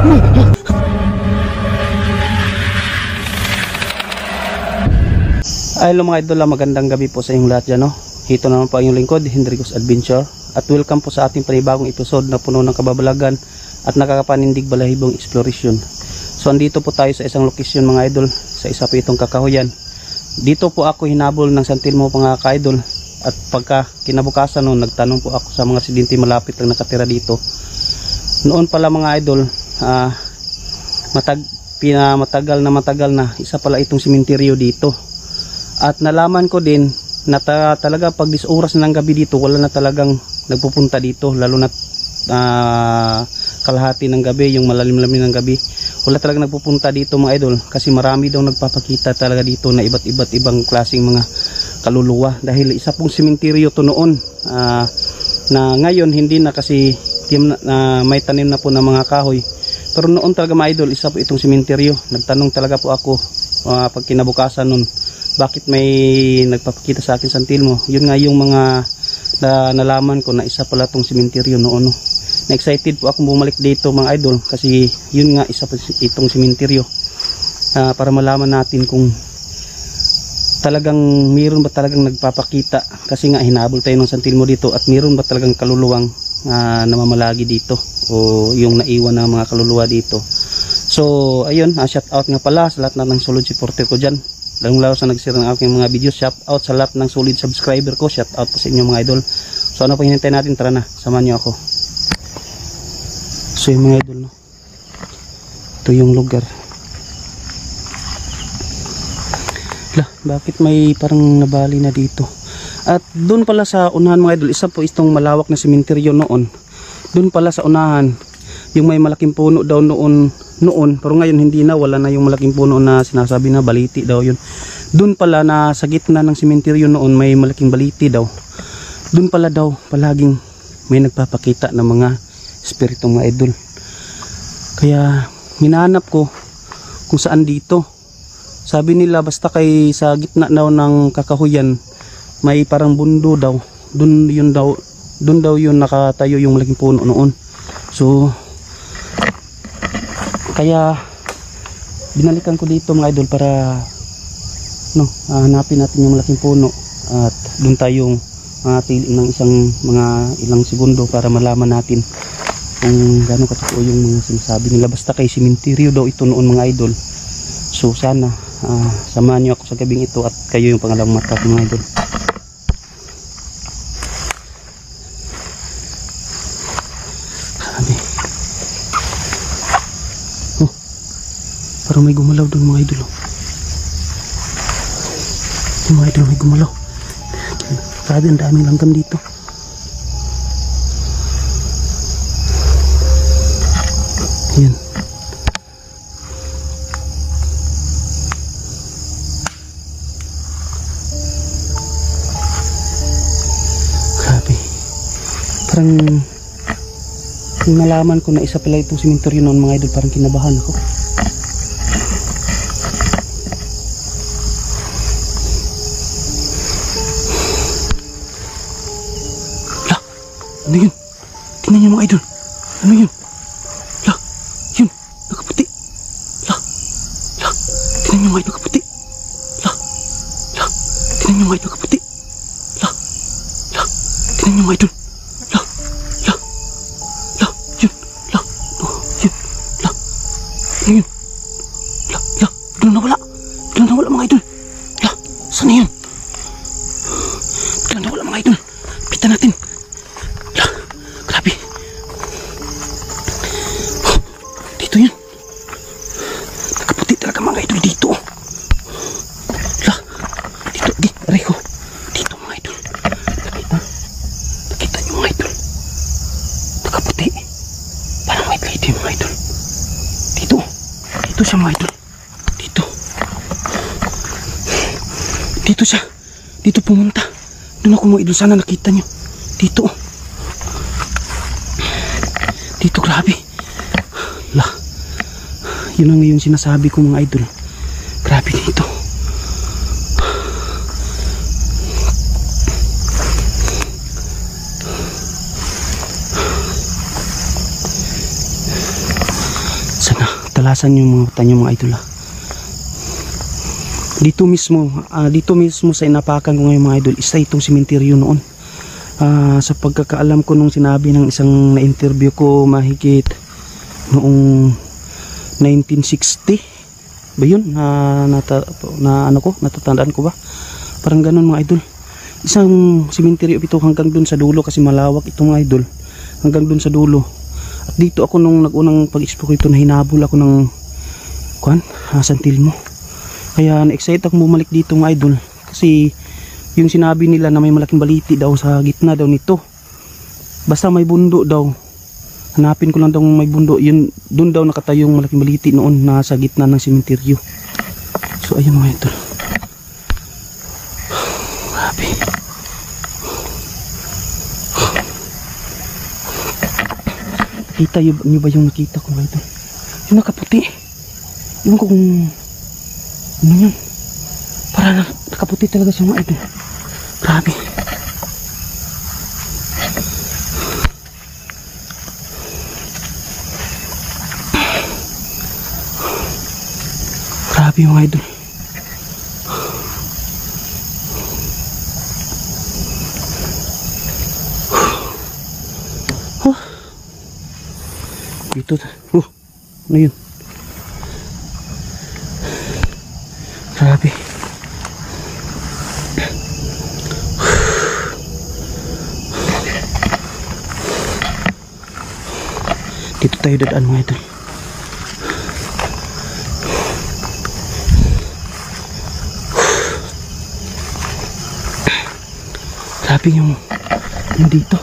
Hello mga idol, magandang gabi po sa inyong lahat dyan, no? Ito naman po ang inyong lingkod, Hendricos Adventure. At welcome po sa ating panibagong episode na puno ng kababalagan at nakakapanindig balahibong exploration. So andito po tayo sa isang location mga idol, sa isa po itong kakahuyan. Dito po ako hinabol ng Santilmo mga ka-idol. At pagka kinabukasan noon, nagtanong po ako sa mga residente malapit lang nakatira dito. Noon pala mga idol, matagal na isa pala itong simenteryo dito. At nalaman ko din na talaga pag oras ng gabi dito wala na talagang nagpupunta dito, lalo na kalahati ng gabi, yung malalim-lalim ng gabi wala talaga nagpupunta dito mga idol, kasi marami daw nagpapakita talaga dito na iba't ibang klaseng mga kaluluwa, dahil isa pong simenteryo to noon, na ngayon hindi na, kasi may tanim na po ng mga kahoy, pero noon talaga mga idol isa po itong simenteryo. Nagtanong talaga po ako pag kinabukasan nun, bakit may nagpapakita sa akin Santilmo. Yun nga yung mga nalaman ko na isa pala tong simenteryo noon, no? Na excited po akong bumalik dito mga idol, kasi yun nga isa pa itong simenteryo, para malaman natin kung talagang mayroon ba talagang nagpapakita, kasi nga hinabol tayo ng Santilmo dito, at mayroon ba talagang kaluluwang namamalagi dito, o yung naiwan ng mga kaluluwa dito. So ayun, shout out nga pala sa lahat ng solid supporter ko dyan, lalong-lalo sa nag-share ng aking mga videos. Shout out sa lahat ng solid subscriber ko, shout out po sa inyo mga idol. So ano pa hinintay natin, tara na, samahan nyo ako. So yung mga idol, no, ito yung lugar. Lah, bakit may parang nabali na dito? At doon pala sa unahan mga idol, isa po itong malawak na simenteryo noon. Doon pala sa unahan, yung may malaking puno daw noon, pero ngayon hindi na, wala na yung malaking puno na sinasabi na baliti daw yun. Doon pala na sa gitna ng simenteryo noon may malaking baliti daw. Doon pala daw palaging may nagpapakita ng mga espiritu mga idol. Kaya hinahanap ko kung saan dito. Sabi nila basta kay sa gitna daw ng kakahuyan may parang bundo daw. Doon daw yun nakatayo yung malaking puno noon. So kaya binalikan ko dito mga idol para hanapin natin yung malaking puno, at doon tayong tili ng ilang segundo para malaman natin kung gaano katotoo yung mga sinasabi nila. Basta kay simenteryo daw ito noon mga idol. So sana samahan nyo ako sa gabing ito, at kayo yung pangalawang mata mga idol. Parang may gumalaw doon mga idol. Yung mga idol may gumalaw. Sabi ang daming langgam dito. Ayan. Grabe. Parang yung nalaman ko na isa pala itong simenteryo noon mga idol, parang kinabahan ako. Ano yun? Tingnan nyo mga idol. Ano yun? Lah, yun, nakaputi. Lah, tingnan nyo mga idol, nakaputi. Lah, tingnan nyo mga idol, nakaputi. Lah, tingnan nyo mga idol. Lah, yun, oh, yun, ano yun? Biglang nawala mga idol. Lah, saan na yun? Biglang nawala mga idol. Pita natin. Dito yun. Nakaputi talaga mga idol dito. Lah, dito, Reho. Dito mga idol. Nakita nyo mga idol. Nakaputi. Parang white lady mga idol. Dito siya mga idol. Dito siya. Dito pumunta. Doon ako mga idol, sana nakita nyo. Dito. Dito, grabe. Lah, yun ang yung sinasabi ko mga idol. Grabe dito. Talasan yung mga mata nyo mga idol. Dito mismo sa inapakan ko ngayon mga idol, isa itong sementeryo noon. Sa pagkakaalam ko nung sinabi ng isang na-interview ko mahigit noong 1960 ba yun, natatandaan ko ba, parang ganun mga idol. Isang sementeryo ito hanggang dun sa dulo kasi malawak ito mga idol, hanggang dun sa dulo. At dito ako nung nag-unang pag-explore ito, na hinabol ako ng San Telmo. Kaya na-excite ako bumalik dito mga idol, kasi yung sinabi nila na may malaking baliti daw sa gitna daw nito. Basta may bundo daw, hanapin ko lang daw may bundo, yun doon daw nakatayo yung malaking baliti noon, nasa gitna ng sementeryo. So ayun mga idol, grabe. Kita nyo ba yung nakita ko mga idol? Yung nakaputi, yung kung ano yun, para nakaputi talaga siya mga idol. Grabe. Grabe mga idol. Dito. Ano yun? Grabe. Dito tayo dadaan mga idol. Grabe yung dito.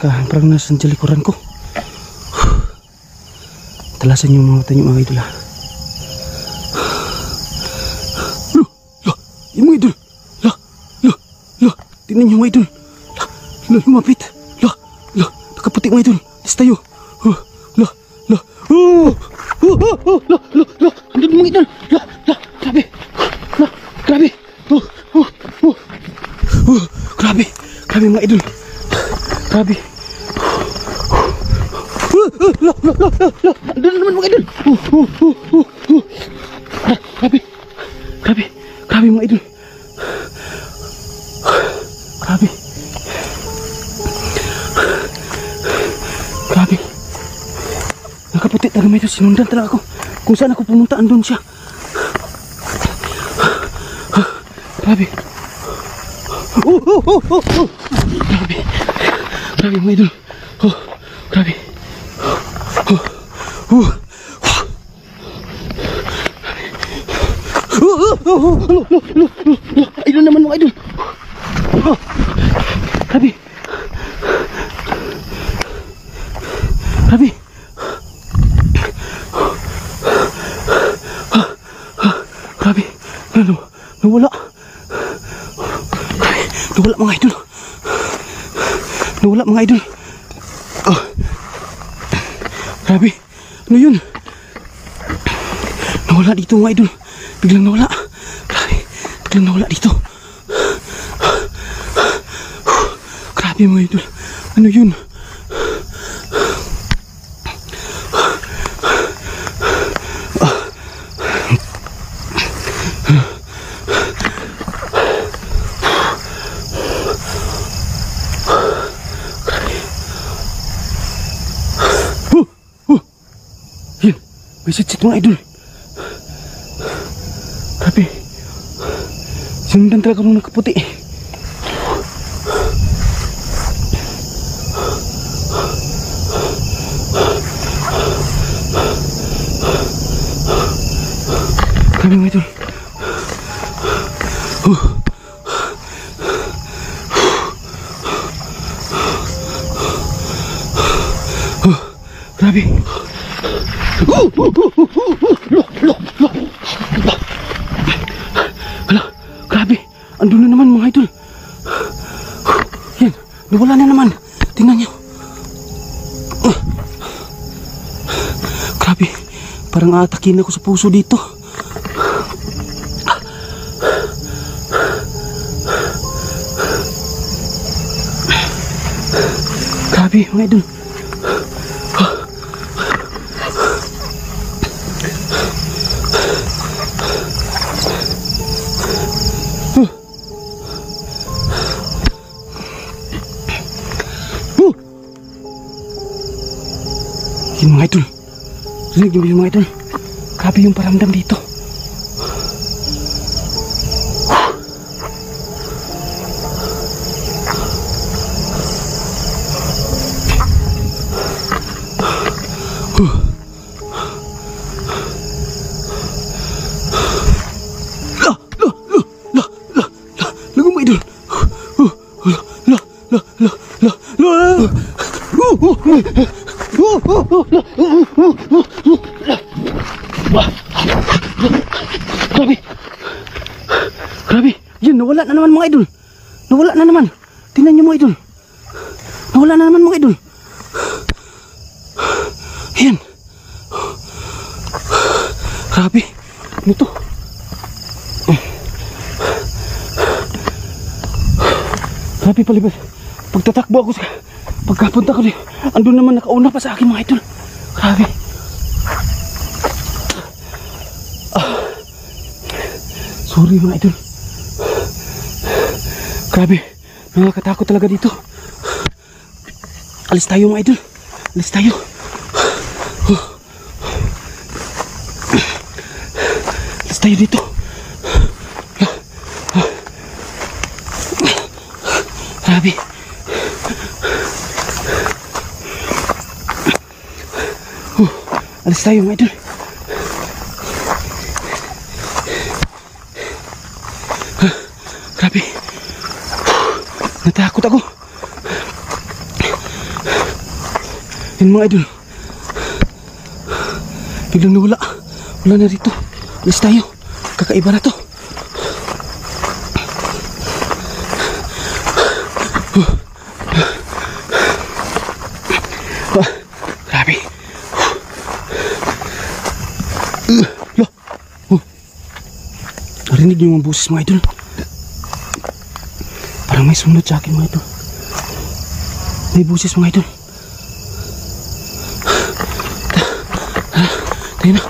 Parang nasa likuran ko. Talasan yung mga mata nyo mga idol. Yung mga idol. Tingnan nyo mga idol. Lumapit. Nakaputi mga idol. Tis tayo. Andun mga idol. Grabe. Grabe. Grabe mga idol. Grabe. Andun naman mga idol. Grabe mga idol. Grabe. Nakaputi talaga mga idol. Sinundan talaga ako. Kung saan ako pumunta, andun siya. Grabe. Grabe mga idol. Grabe. Idol naman mga idol. Grabe. Grabe. Nawala. Nawala mga idol. Grabe. Ano yun? Nawala dito mga idol. Biglang nawala. Grabe. Biglang nawala dito. Grabe mga idol. Ano yun? May sit mga idol. Grabe. Sinundan talaga nung nakaputi. Grabe mga idol. Grabe. Grabe. Andun na naman mga idol. Yan. Nawala na naman. Tingnan nyo. Parang aatakin ako sa puso dito. Grabe mga idol. Yun mga idol. Rinig yung mga idol. Grabe yung paramdam dito. Lago mga idol. Grabe. Grabe. Yan, nawala na naman mga idol. Nawala na naman. Tingnan nyo mga idol. Nawala na naman mga idol. Yan. Grabe. Ano to? Grabe palibas. Pagtatakbo ako sa pagkapunta ko rin, andun naman nakauna pa sa akin mga idol. Grabe. Sorry mga idol. Grabe. Nakakatakot talaga dito. Alis tayo mga idol. Alis tayo. Alis tayo dito. Grabe. Alis tayo mga idol. Grabe. Natakot ako. Yan mga idol. Biglang nawala. Wala na rito. Alis tayo. Kakaiba na to. Grabe. Narinig niyo yung boses mga idol. Parang may sumunod sa akin mga idol. May boses mga idol. Tayo na.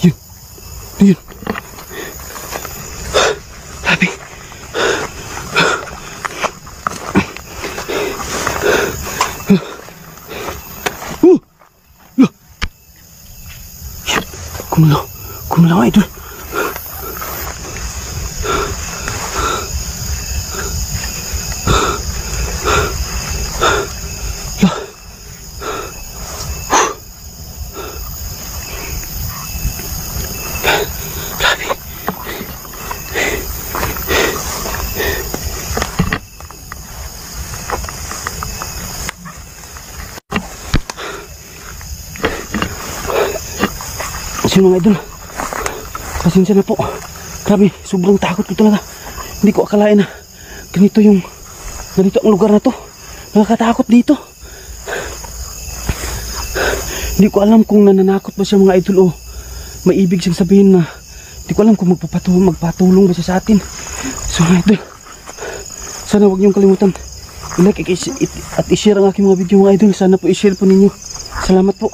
Yun. Yun. Grabe. Kumulaw. Kumulaw mga idol. Kasi mga idol, pasensya na po. Grabe, sobrang takot ko talaga. Hindi ko akalain na ganito ang lugar na to. Nakakatakot dito. Hindi ko alam kung nananakot ba siya mga idol o may ibig siyang sabihin na hindi ko alam kung magpatulong ba siya sa atin. So mga idol, sana huwag niyong kalimutan i-like at i-share ang aking mga video mga idol. Sana po i-share po ninyo. Salamat po.